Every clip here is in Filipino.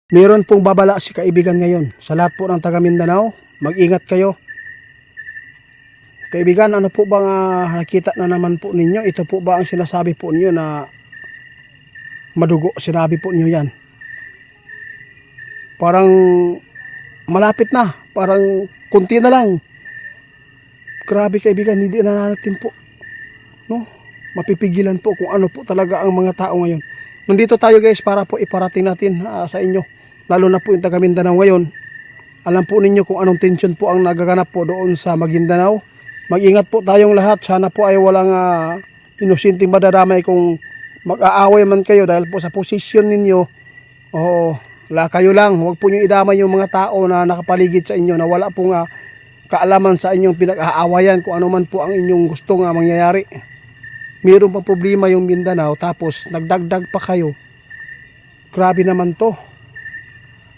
Meron pong babala si kaibigan ngayon. Sa lahat po ng taga Mindanao, mag-ingat kayo. Kaibigan, ano po bang nakita na naman po ninyo? Ito po ba ang sinasabi po ninyo na madugo? Sinabi po ninyo yan. Parang malapit na. Parang kunti na lang. Grabe kaibigan, hindi na natin po, no, mapipigilan po kung ano po talaga ang mga tao ngayon. Nandito tayo guys para po iparating natin sa inyo. Lalo na po yung taga Mindanao ngayon. Alam po ninyo kung anong tensyon po ang nagaganap po doon sa Maguindanao. Mag-ingat po tayong lahat. Sana po ay walang inusinting madadamay kung mag-aaway man kayo dahil po sa posisyon ninyo. Oo, kayo lang. Huwag po nyo idamay yung mga tao na nakapaligid sa inyo na wala pong kaalaman sa inyong pinag-aawayan kung ano man po ang inyong gustong mangyayari. Mayroon pang problema yung Mindanao tapos nagdagdag pa kayo. Grabe naman to.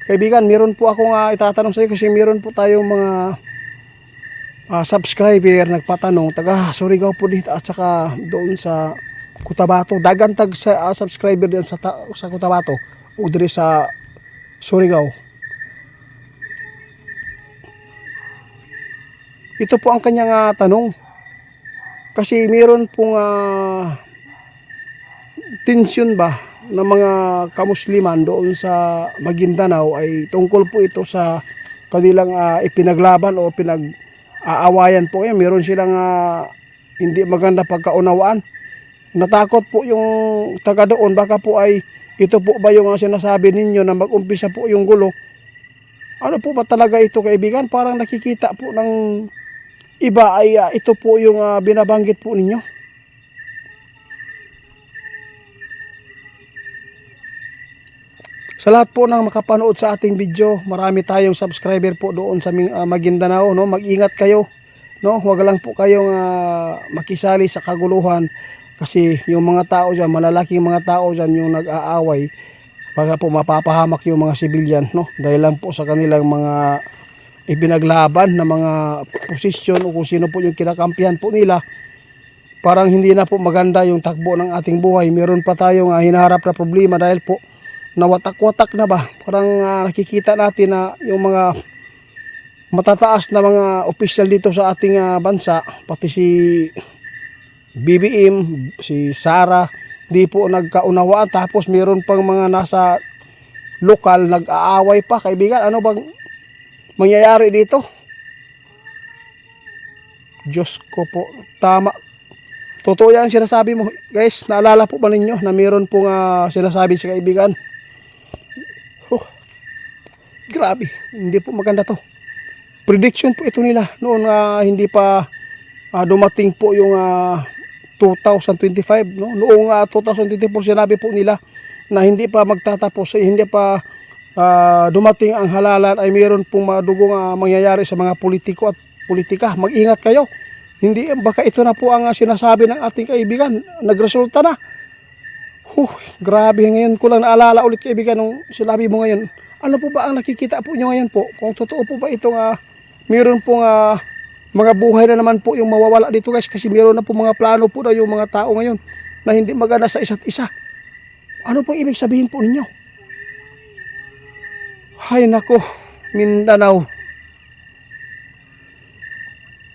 Kaibigan, meron po akong itatanong sa iyo kasi meron po tayong mga subscriber nagpatanong taga Surigao po dito at saka doon sa Cotabato. Dagantag sa subscriber diyan sa Cotabato o dire sa Surigao. Ito po ang kanyang tanong. Kasi meron pong tensyon ba ng mga kamusliman doon sa Maguindanao ay tungkol po ito sa kanilang ipinaglaban o pinag-aawayan po. Meron silang hindi maganda pagkaunawaan. Natakot po yung taga doon. Baka po ay ito po ba yung sinasabi ninyo na mag-umpisa po yung gulo. Ano po ba talaga ito kaibigan? Parang nakikita po ng iba ay ito po yung binabanggit po ninyo. Sa lahat po ng makapanood sa ating video, marami tayong subscriber po doon sa Maguindanao, no? Mag-ingat kayo, no? Huwag lang po kayong makisali sa kaguluhan kasi yung mga tao diyan, malalaking mga tao diyan yung nag-aaway. Baka po mapapahamak yung mga civilian, no? Dahil lang po sa kanilang mga ibinaglaban na mga posisyon o kung sino po yung kinakampihan po nila. Parang hindi na po maganda yung takbo ng ating buhay. Meron pa tayong hinaharap na problema dahil po nawatak-watak na ba. Parang nakikita natin na yung mga matataas na mga opisyal dito sa ating bansa, pati si BBM, si Sara, di po nagkaunawaan. Tapos meron pang mga nasa lokal nag-aaway pa. Kaibigan, ano bang mangyayari dito? Diyos ko po, tama. Totoo yan sinasabi mo. Guys, naalala po ba ninyo na meron pong sinasabi si kaibigan? Grabe, hindi po maganda to. Prediction po ito nila noon hindi pa dumating po yung 2025, no? Noong 2024 sinabi po nila na hindi pa magtatapos, hindi pa dumating ang halalan ay mayroon pong madugong mangyayari sa mga politiko at politika. Mag-ingat kayo. Hindi, baka ito na po ang sinasabi ng ating kaibigan. Nagresulta na. Grabe, ngayon ko lang naalala ulit kaibigan nung sinabi mo ngayon. Ano po ba ang nakikita po nyo ngayon po? Kung totoo po ba itong mayroon pong mga buhay na naman po yung mawawala dito guys, kasi mayroon na po mga plano po na yung mga tao ngayon na hindi maganda sa isa't isa. Ano pong ibig sabihin po ninyo? Hay nako, Mindanao.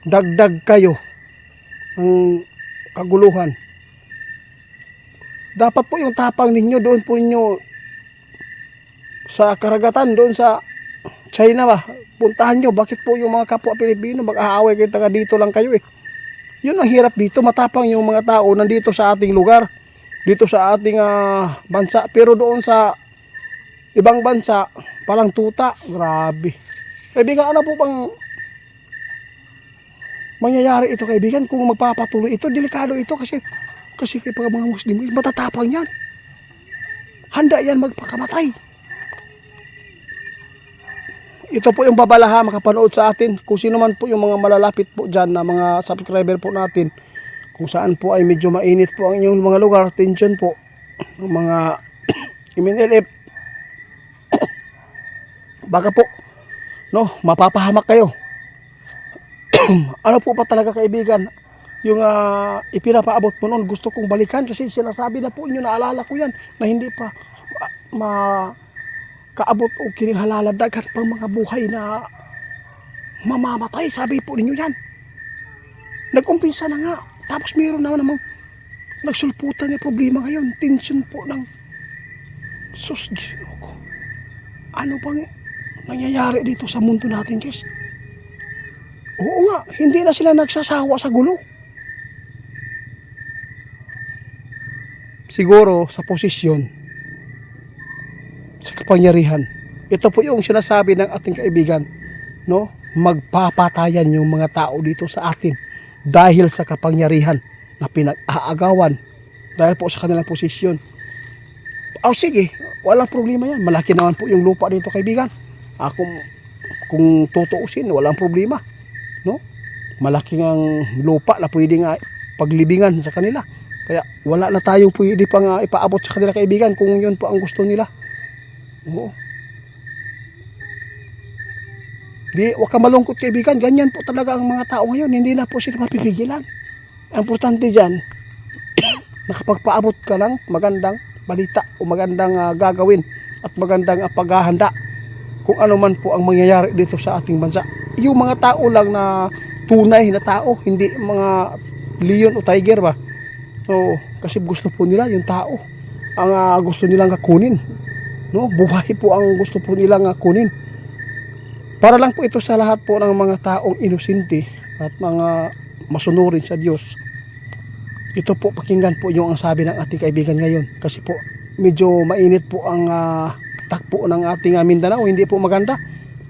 Dagdag kayo ng kaguluhan. Dapat po yung tapang ninyo doon po ninyo sa karagatan, doon sa China ba, puntahan nyo. Bakit po yung mga kapwa Pilipino mag-aaway kayo, taga dito lang kayo Yun ang hirap dito, matapang yung mga tao nandito sa ating lugar, dito sa ating bansa, pero doon sa ibang bansa palang tuta. Grabe kaibigan, ano po bang mangyayari ito kaibigan kung magpapatuloy ito? Delikado ito kasi pag mga Muslim matatapang yan, handa yan magpakamatay. Ito po yung babalaha makapanood sa atin. Kung sino man po yung mga malalapit po dyan na mga subscriber po natin, kung saan po ay medyo mainit po ang inyong mga lugar, tension po, mga MNLF, baka po, no, mapapahamak kayo. Ano po pa talaga kaibigan, yung ipinapaabot mo noon, gusto kong balikan kasi sinasabi na po inyo, naalala ko yan, na hindi pa kaabot o kinilhalala dagan pang mga buhay na mamamatay. Sabi po ninyo yan. Nag-umpisa na nga. Tapos meron na namang nagsulputan niya problema ngayon. Tension po ng sus, Ginoo ko. Ano bang nangyayari dito sa mundo natin, guys? Oo nga, hindi na sila nagsasawa sa gulo. Siguro sa posisyon, sa kapangyarihan. Ito po yung sinasabi ng ating kaibigan, no? Magpapatayan yung mga tao dito sa atin dahil sa kapangyarihan na pinag-aagawan dahil po sa kanilang posisyon. Sige, walang problema yan. Malaki naman po yung lupa dito, kaibigan. Kung tutuusin, walang problema, no? Malaki ang lupa na pwede nga paglibingan sa kanila. Kaya wala na tayong pwede pang ipaabot sa kanila, kaibigan, kung yun po ang gusto nila. Oo. Huwag ka malungkot, kaibigan. Ganyan po talaga ang mga tao ngayon. Hindi na po sila mapipigilan. Ang importante dyan, nakapagpaabot ka ng magandang balita o magandang gagawin at magandang paghahanda kung ano man po ang mangyayari dito sa ating bansa. Yung mga tao lang na tunay na tao, hindi mga leon o tiger ba? So, kasi gusto po nila yung tao. Ang gusto nilang kunin. No? Buhay po ang gusto po nilang kunin. Para lang po ito sa lahat po ng mga taong inosente at mga masunurin sa Diyos. Ito po, pakinggan po yung ang sabi ng ating kaibigan ngayon. Kasi po, medyo mainit po ang takpo ng ating Mindanao. Hindi po maganda.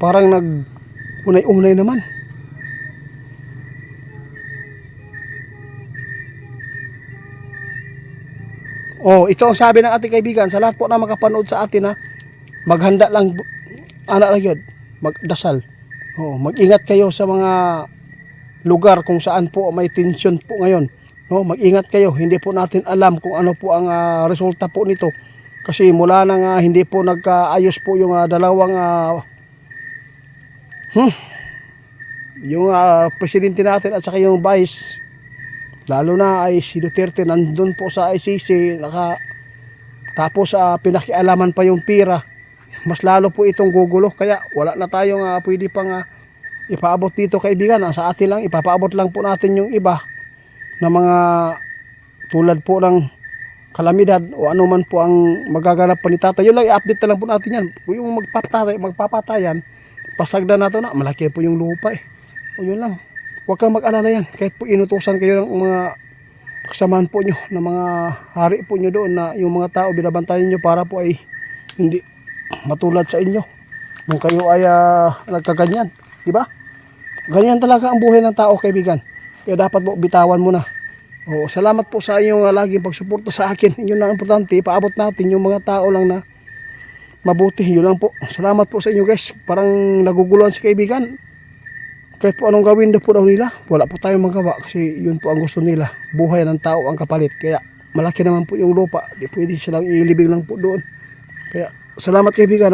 Parang nag-unay-unay naman. Ito ang sabi ng ating kaibigan. Sa lahat po na makapanood sa atin, maghanda lang, anak lang yun, magdasal. Mag-ingat kayo sa mga lugar kung saan po may tension po ngayon. Mag-ingat kayo. Hindi po natin alam kung ano po ang resulta po nito. Kasi mula nang hindi po nagkaayos po yung dalawang yung presidente natin at saka yung vice, lalo na ay si Duterte, nandun po sa ICC, tapos pinakialaman pa yung pira, mas lalo po itong gugulo. Kaya wala na tayong pwede pang ipaabot dito, kaibigan. Sa atin lang, ipapaabot lang po natin yung iba na mga tulad po ng kalamidad o ano man po ang magaganap pa ni tatay. Yun lang, i-update na lang po natin yan. Yung magpapatayan, pasagda na ito na, malaki po yung lupa yun lang. Huwag kang mag-alala yan. Kahit po inutusan kayo ng mga kasamahan po nyo, na mga hari po nyo doon, na yung mga tao binabantayan nyo para po ay hindi matulad sa inyo nung kayo ay nagkaganyan. Diba? Ganyan talaga ang buhay ng tao, kaibigan. Kaya dapat po bitawan mo na. Salamat po sa inyong laging pagsuporta sa akin. Yun lang ang importante. Paabot natin yung mga tao lang na mabuti. Yun lang po. Salamat po sa inyo, guys. Parang naguguluhan si kaibigan. Kahit po anong gawin po daw nila, wala po tayong magawa kasi yun po ang gusto nila. Buhay ng tao ang kapalit. Kaya malaki naman po yung lupa. Di pwede silang ilibing lang po doon. Kaya salamat, kaibigan,